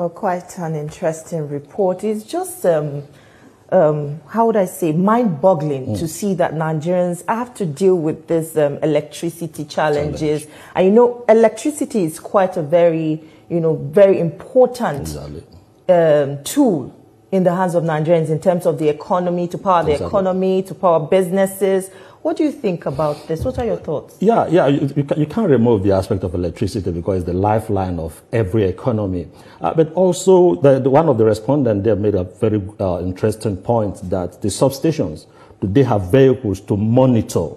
Well, quite an interesting report. It's just, how would I say, mind-boggling to see that Nigerians have to deal with this electricity challenges. And you know, electricity is quite a very, very important tool in the hands of Nigerians in terms of the economy, to power the economy, to power businesses. What do you think about this? What are your thoughts? Yeah, you can't remove the aspect of electricity because it's the lifeline of every economy. But also, one of the respondents there made a very interesting point that the substations, they have vehicles to monitor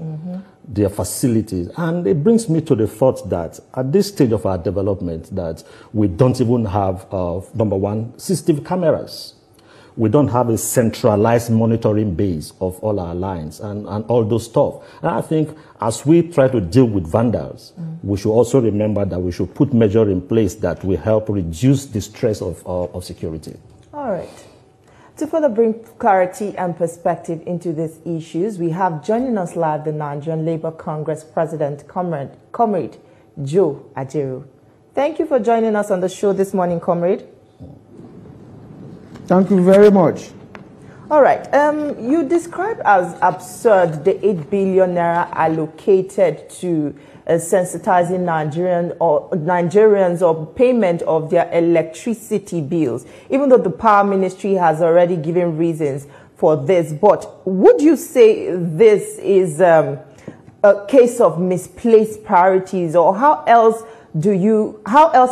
their facilities. And it brings me to the thought that at this stage of our development that we don't even have, number one, CCTV cameras. We don't have a centralized monitoring base of all our lines and all those stuff. And I think as we try to deal with vandals, we should also remember that we should put measures in place that will help reduce the stress of security. All right. To further bring clarity and perspective into these issues, we have joining us live the Nigerian Labour Congress President, Comrade Joe Ajaero. Thank you for joining us on the show this morning, Comrade. Thank you very much. All right. You described as absurd the 8 billion naira allocated to sensitizing Nigerians or payment of their electricity bills, even though the Power Ministry has already given reasons for this. But would you say this is a case of misplaced priorities, or how else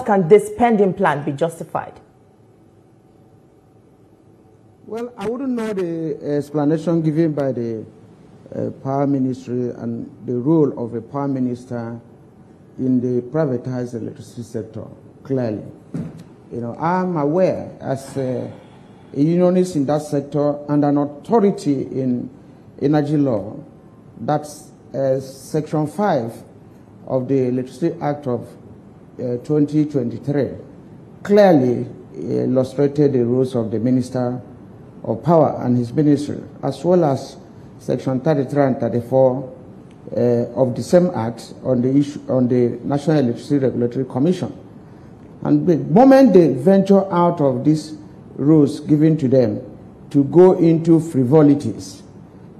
can this spending plan be justified? Well, I wouldn't know the explanation given by the Power Ministry and the role of a Power Minister in the privatized electricity sector, clearly. I'm aware as a unionist in that sector and an authority in energy law, that's Section 5 of the Electricity Act of 2023 clearly illustrated the roles of the Minister of Power and his ministry, as well as Section 33 and 34 of the same Act on the issue on the National Electricity Regulatory Commission. And the moment they venture out of these rules given to them to go into frivolities,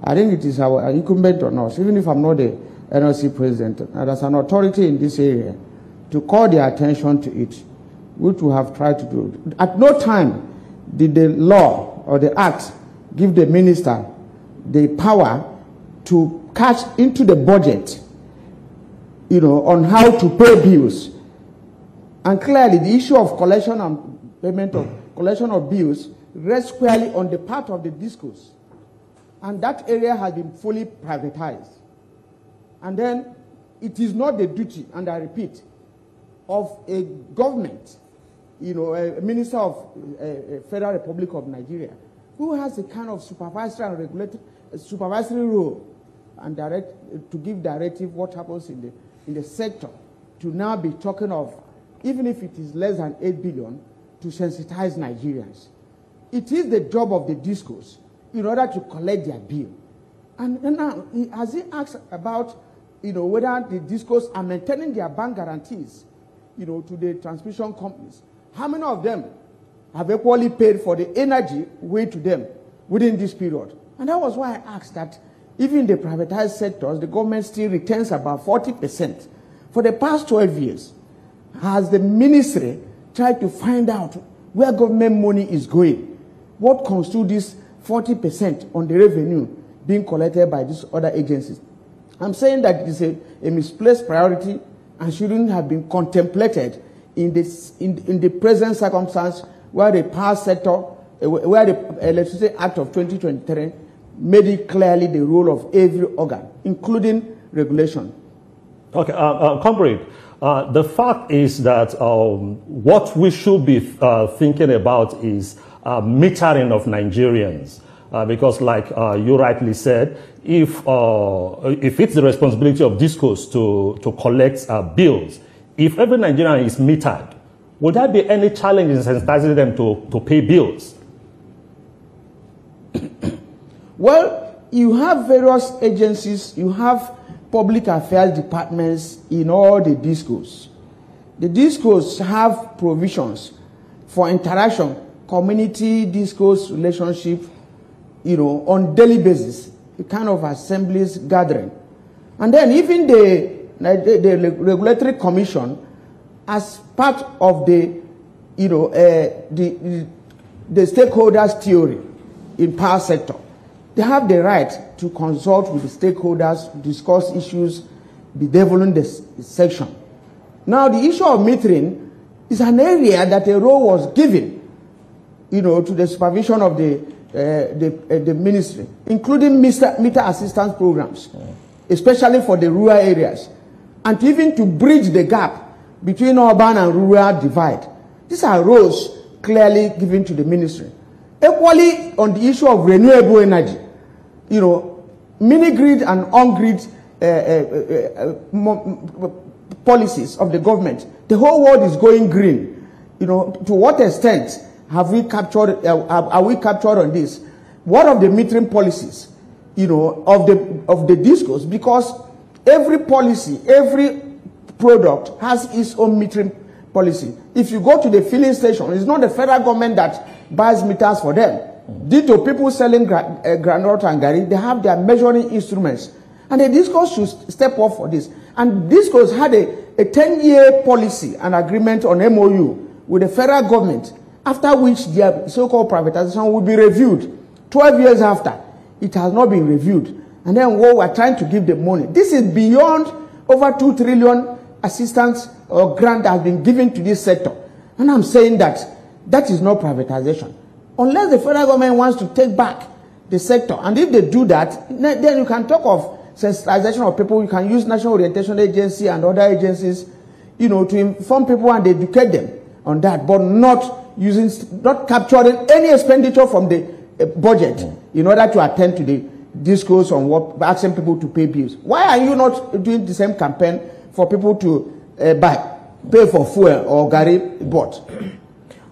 I think it is our incumbent on us, even if I'm not the NLC president, and as an authority in this area, to call their attention to it, which we have tried to do. At no time did the law or the act give the minister the power to cash into the budget, on how to pay bills. And clearly the issue of collection and payment of collection of bills rests squarely on the part of the discos. And that area has been fully privatized. And then it is not the duty, and I repeat, of a government, a minister of Federal Republic of Nigeria, who has a kind of supervisory and supervisory role and to give directive what happens in the sector, to now be talking of, even if it is less than 8 billion, to sensitize Nigerians. It is the job of the discos in order to collect their bill. And now, as he asks about, whether the discos are maintaining their bank guarantees, to the transmission companies, how many of them have equally paid for the energy way to them within this period? And that was why I asked that even in the privatized sectors, the government still retains about 40%. For the past 12 years, has the ministry tried to find out where government money is going? What constitutes this 40% on the revenue being collected by these other agencies? I'm saying that it is a misplaced priority and shouldn't have been contemplated in the present circumstance where the power sector, where the Electricity Act of 2023 made it clearly the role of every organ, including regulation. Okay, comrade, the fact is that what we should be thinking about is metering of Nigerians. Because like you rightly said, if it's the responsibility of discos to collect bills, if every Nigerian is metered, would there be any challenge in sensitizing them to pay bills? Well, you have various agencies, you have public affairs departments in all the discos. The discos have provisions for interaction, community discourse, relationship, on daily basis, a kind of assemblies gathering. And then even the regulatory commission, as part of the stakeholders theory in power sector, they have the right to consult with the stakeholders, discuss issues, bedeviling the section. Now, the issue of metering is an area that a role was given, to the supervision of the ministry, including meter assistance programs, especially for the rural areas, and even to bridge the gap between urban and rural divide. These are roles clearly given to the ministry. Equally, on the issue of renewable energy, mini-grid and on-grid policies of the government, the whole world is going green. To what extent have we captured, are we captured on this? What of the metering policies, of the discourse? Because every policy, every product has its own metering policy. If you go to the filling station, it's not the federal government that buys meters for them. Due to people selling granite and gari, they have their measuring instruments. And the discourse should step up for this. And discourse had a 10-year policy and agreement on MOU with the federal government, after which their so-called privatization will be reviewed. 12 years after, it has not been reviewed. And then we're trying to give the money. This is beyond over 2 trillion assistance or grant that has been given to this sector. And I'm saying that is not privatization. Unless the federal government wants to take back the sector. And if they do that, then you can talk of sensitization of people. You can use National Orientation Agency and other agencies, to inform people and educate them on that, but not capturing any expenditure from the budget in order to attend to the discourse on asking people to pay bills. Why are you not doing the same campaign for people to pay for fuel or gari bought?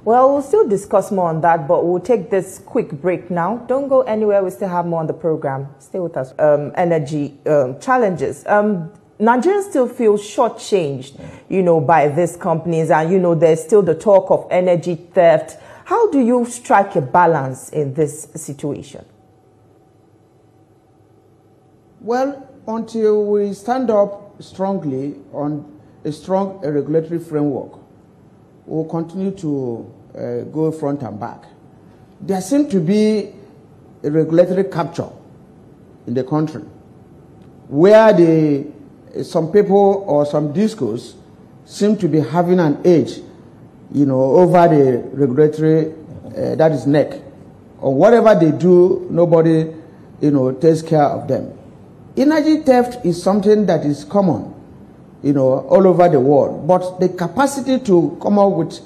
Well, we'll still discuss more on that, but we'll take this quick break now. Don't go anywhere. We still have more on the program. Stay with us. Energy challenges. Nigerians still feel shortchanged, by these companies, and, there's still the talk of energy theft. How do you strike a balance in this situation? Well, until we stand up strongly on a strong regulatory framework, we'll continue to go front and back. There seems to be a regulatory capture in the country where some people or some discourse seem to be having an edge, over the regulatory, that is NEC. Or whatever they do, nobody, takes care of them. Energy theft is something that is common, all over the world. But the capacity to come up with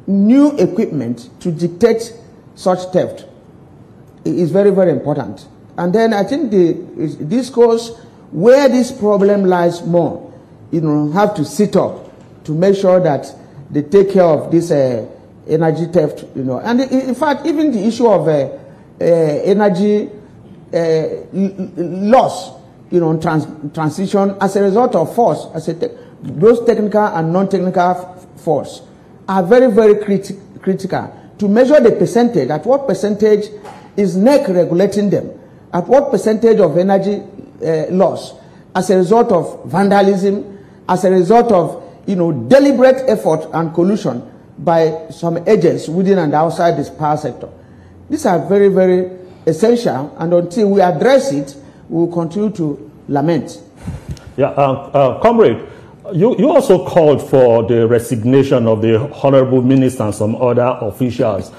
new equipment to dictate such theft is very, very important. And then I think the discourse where this problem lies more, have to sit up to make sure that they take care of this energy theft, And in fact, even the issue of energy loss, transition as a result of force, those technical and non-technical force are very, very critical to measure the percentage, at what percentage is NEC regulating them, at what percentage of energy loss as a result of vandalism, as a result of deliberate effort and collusion by some agents within and outside this power sector. These are very, very essential, and until we address it, we will continue to lament. Yeah, comrade, you also called for the resignation of the Honorable Minister and some other officials.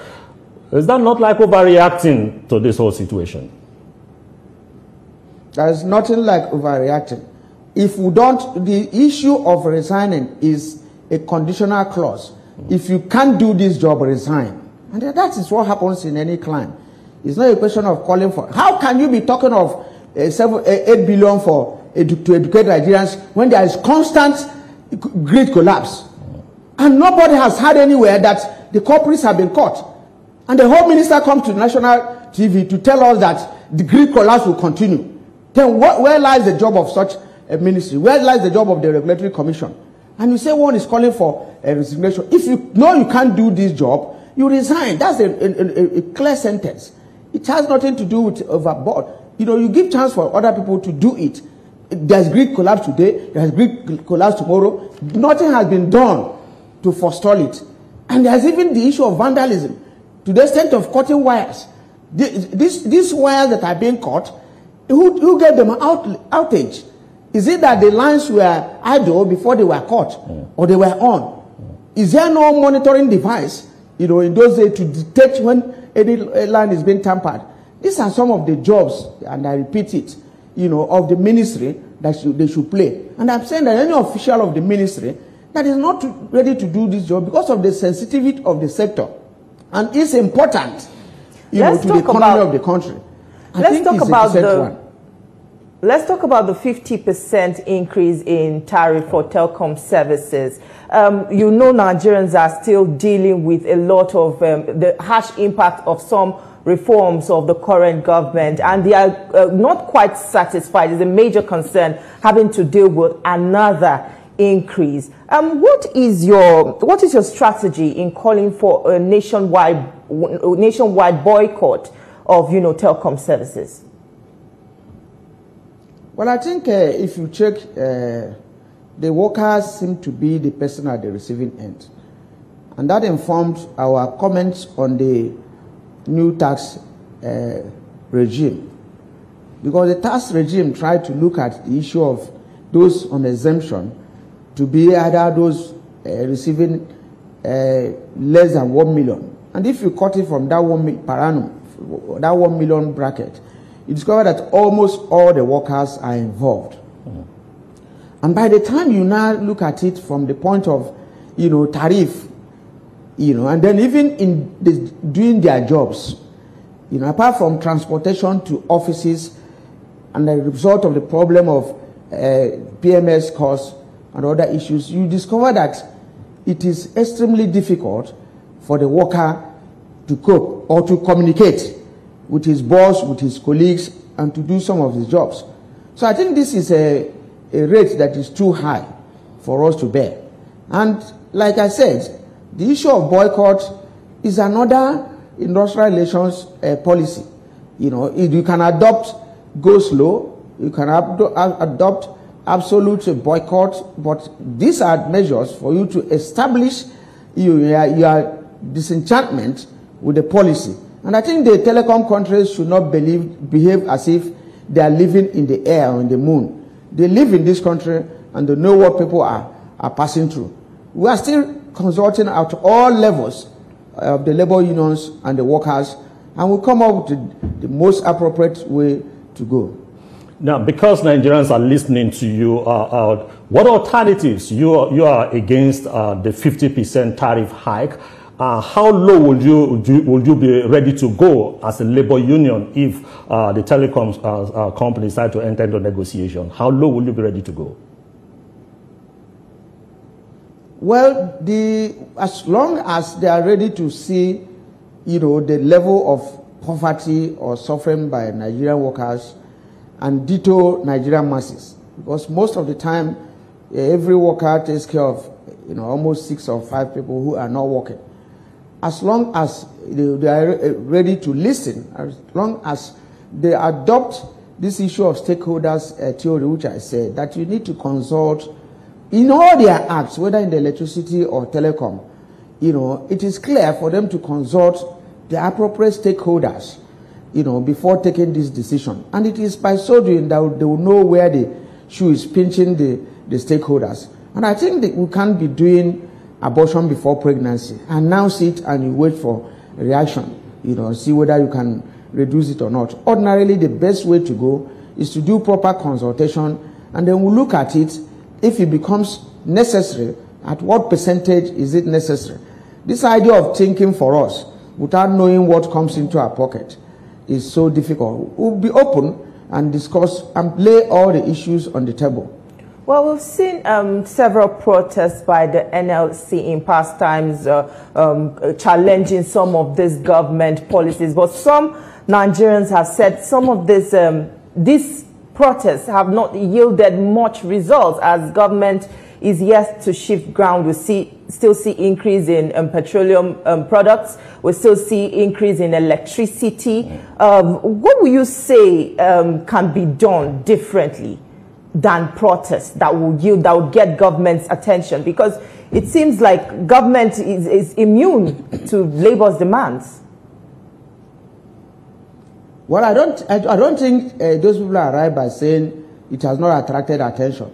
Is that not like overreacting to this whole situation? There is nothing like overreacting. If we don't, the issue of resigning is a conditional clause. If you can't do this job, resign. And that is what happens in any climb. It's not a question of calling for. How can you be talking of 8 billion to educate Nigerians when there is constant grid collapse? And nobody has heard anywhere that the culprits have been caught. And the Home Minister comes to national TV to tell us that the grid collapse will continue. Then where lies the job of such a ministry? Where lies the job of the Regulatory Commission? and you say one is calling for a resignation. If you know you can't do this job, you resign. That's a clear sentence. It has nothing to do with overboard. You know, you give chance for other people to do it. There's Greek collapse today, there's Greek collapse tomorrow. Nothing has been done to forestall it. And there's even the issue of vandalism, to the extent of cutting wires. These wires that are being cut, who gave them outage? Is it that the lines were idle before they were cut, or they were on? Is there no monitoring device, you know, in those days to detect when any line is being tampered? These are some of the jobs, and I repeat it, you know, of the ministry that they should play. And I'm saying that any official of the ministry that is not ready to do this job because of the sensitivity of the sector, and it's important, you know, to the economy of the country. Let's talk about the 50% increase in tariff for telecom services. You know, Nigerians are still dealing with a lot of the harsh impact of some reforms of the current government, and they are not quite satisfied. It's a major concern having to deal with another increase. What is your strategy in calling for a nationwide boycott of, you know, telecom services? Well, I think if you check, the workers seem to be the person at the receiving end, and that informed our comments on the new tax regime, because the tax regime tried to look at the issue of those on exemption to be either those receiving less than 1 million, and if you cut it from that 1 million per annum, that 1 million bracket, you discover that almost all the workers are involved. And by the time you now look at it from the point of, you know, tariff, you know, and then even in doing their jobs, you know, apart from transportation to offices and the result of the problem of PMS costs and other issues, you discover that it is extremely difficult for the worker to cope or to communicate with his boss, with his colleagues, and to do some of his jobs. So I think this is a rate that is too high for us to bear. And like I said, the issue of boycott is another industrial relations policy. You know, you can adopt go slow, you can adopt absolute boycott, but these are measures for you to establish your disenchantment with the policy. And I think the telecom countries should not behave as if they are living in the air or in the moon. They live in this country and they know what people are passing through. We are still consulting at all levels of the labor unions and the workers, and we come up with the most appropriate way to go. Now, because Nigerians are listening to you, what alternatives you are against the 50% tariff hike? How low would you be ready to go as a labor union if the telecom companies decide to enter into negotiation? How low will you be ready to go? Well, as long as they are ready to see, you know, the level of poverty or suffering by Nigerian workers and ditto Nigerian masses, because most of the time every worker takes care of, you know, almost 6 or 5 people who are not working. As long as they are ready to listen, as long as they adopt this issue of stakeholders theory, which I said, that you need to consult in all their acts, whether in the electricity or telecom, you know, it is clear for them to consult the appropriate stakeholders, you know, before taking this decision. And it is by so doing that they will know where the shoe is pinching the stakeholders. And I think that we can't be doing abortion before pregnancy. Announce it and you wait for a reaction, you know, see whether you can reduce it or not. Ordinarily, the best way to go is to do proper consultation, and then we'll look at it. If it becomes necessary, at what percentage is it necessary? This idea of thinking for us without knowing what comes into our pocket is so difficult. We'll be open and discuss and lay all the issues on the table. Well, we've seen several protests by the NLC in past times challenging some of these government policies, but some Nigerians have said some of these protests have not yielded much results, as government is yet to shift ground. We still see increase in petroleum products. We still see increase in electricity. What will you say can be done differently than protest that will get government's attention? Because it seems like government is immune to labor's demands. Well, I don't think those people are right by saying it has not attracted attention.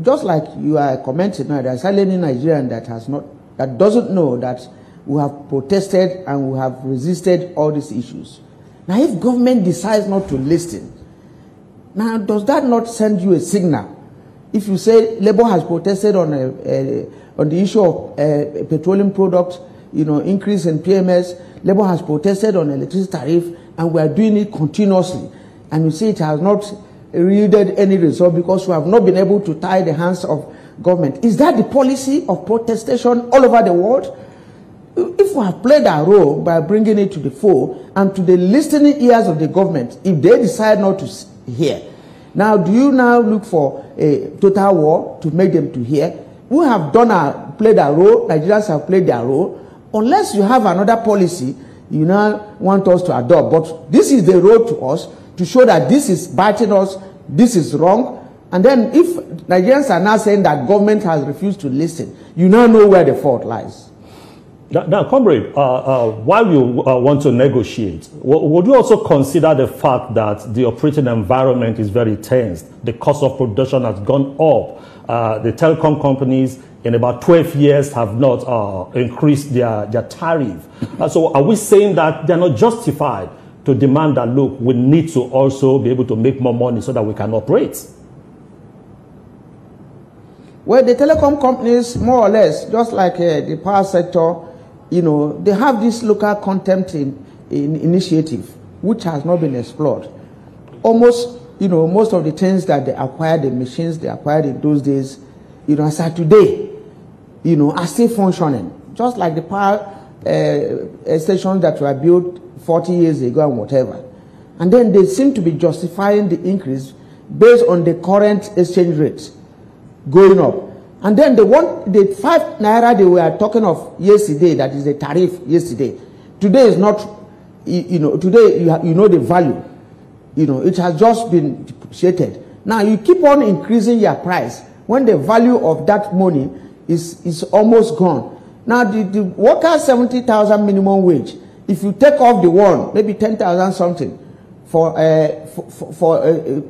Just like you are commenting now, there's hardly any Nigerian that doesn't know that we have protested and we have resisted all these issues. Now, if government decides not to listen, now does that not send you a signal? If you say Labour has protested on the issue of petroleum products, increase in PMS, Labour has protested on electricity tariff, and we are doing it continuously, and you say it has not yielded any result because we have not been able to tie the hands of government. Is that the policy of protestation all over the world? If we have played our role by bringing it to the fore and to the listening ears of the government, if they decide not to hear, now do you now look for a total war to make them to hear? We have played our role, Nigerians have played their role. Unless you have another policy you now want us to adopt, but this is the road to us to show that this is biting us, this is wrong. And then if Nigerians are now saying that government has refused to listen, you now know where the fault lies. Now, comrade, while you want to negotiate, would you also consider the fact that the operating environment is very tense? The cost of production has gone up. The telecom companies in about 12 years have not increased their tariff. So are we saying that they're not justified to demand that, look, we need to also be able to make more money so that we can operate? Well, the telecom companies, more or less, just like the power sector, they have this local content initiative, which has not been explored. Almost, most of the things that they acquired, the machines they acquired in those days, as of today, are still functioning. Just like the power stations that were built 40 years ago and whatever. And then they seem to be justifying the increase based on the current exchange rates going up. And then the 5 naira they were talking of yesterday, that is the tariff yesterday. Today is not, today you know the value. It has just been depreciated. Now you keep on increasing your price when the value of that money is almost gone. Now the workers 70,000 minimum wage. If you take off the one, maybe 10,000 something for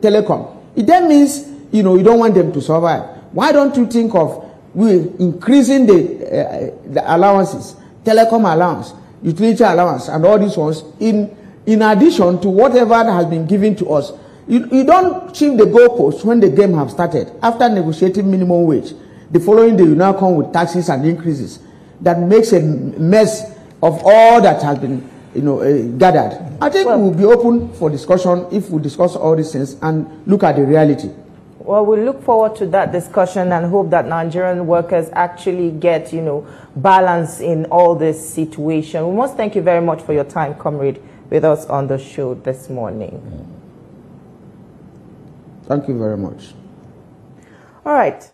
telecom, it then means you don't want them to survive. Why don't you think of increasing the allowances, telecom allowance, utility allowance, and all these ones in addition to whatever has been given to us? You don't shift the goalposts when the game have started. After negotiating minimum wage, the following day you now come with taxes and increases that makes a mess of all that has been gathered. I think we will be open for discussion if we discuss all these things and look at the reality. Well, we look forward to that discussion and hope that Nigerian workers actually get, balance in all this situation. We must thank you very much for your time, comrade, with us on the show this morning. Thank you very much. All right.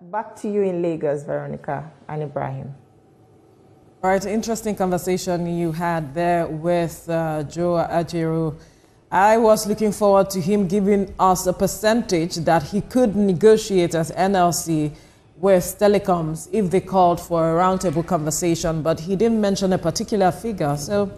Back to you in Lagos, Veronica and Ibrahim. All right, interesting conversation you had there with Joe Ajaero. I was looking forward to him giving us a percentage that he could negotiate as NLC with telecoms if they called for a roundtable conversation, but he didn't mention a particular figure. So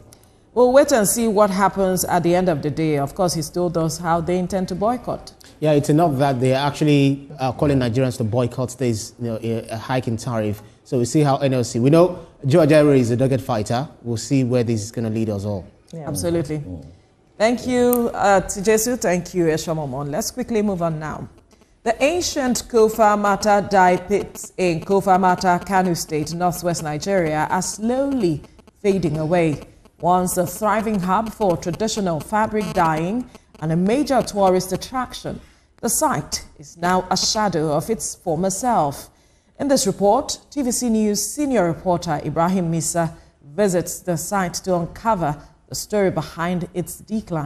we'll wait and see what happens at the end of the day. Of course, he's told us how they intend to boycott. Yeah, it's enough that they are actually calling Nigerians to boycott this, a hike in tariff. So we'll see how NLC. We know Joe Ajaero is a dogged fighter. We'll see where this is going to lead us all. Yeah. Absolutely. Thank you, Tijesu. Thank you, Eshamomon. Let's quickly move on now. The ancient Kofa Mata dye pits in Kofa Mata, Kano State, northwest Nigeria, are slowly fading away. Once a thriving hub for traditional fabric dyeing and a major tourist attraction, the site is now a shadow of its former self. In this report, TVC News senior reporter Ibrahim Misa visits the site to uncover the story behind its decline.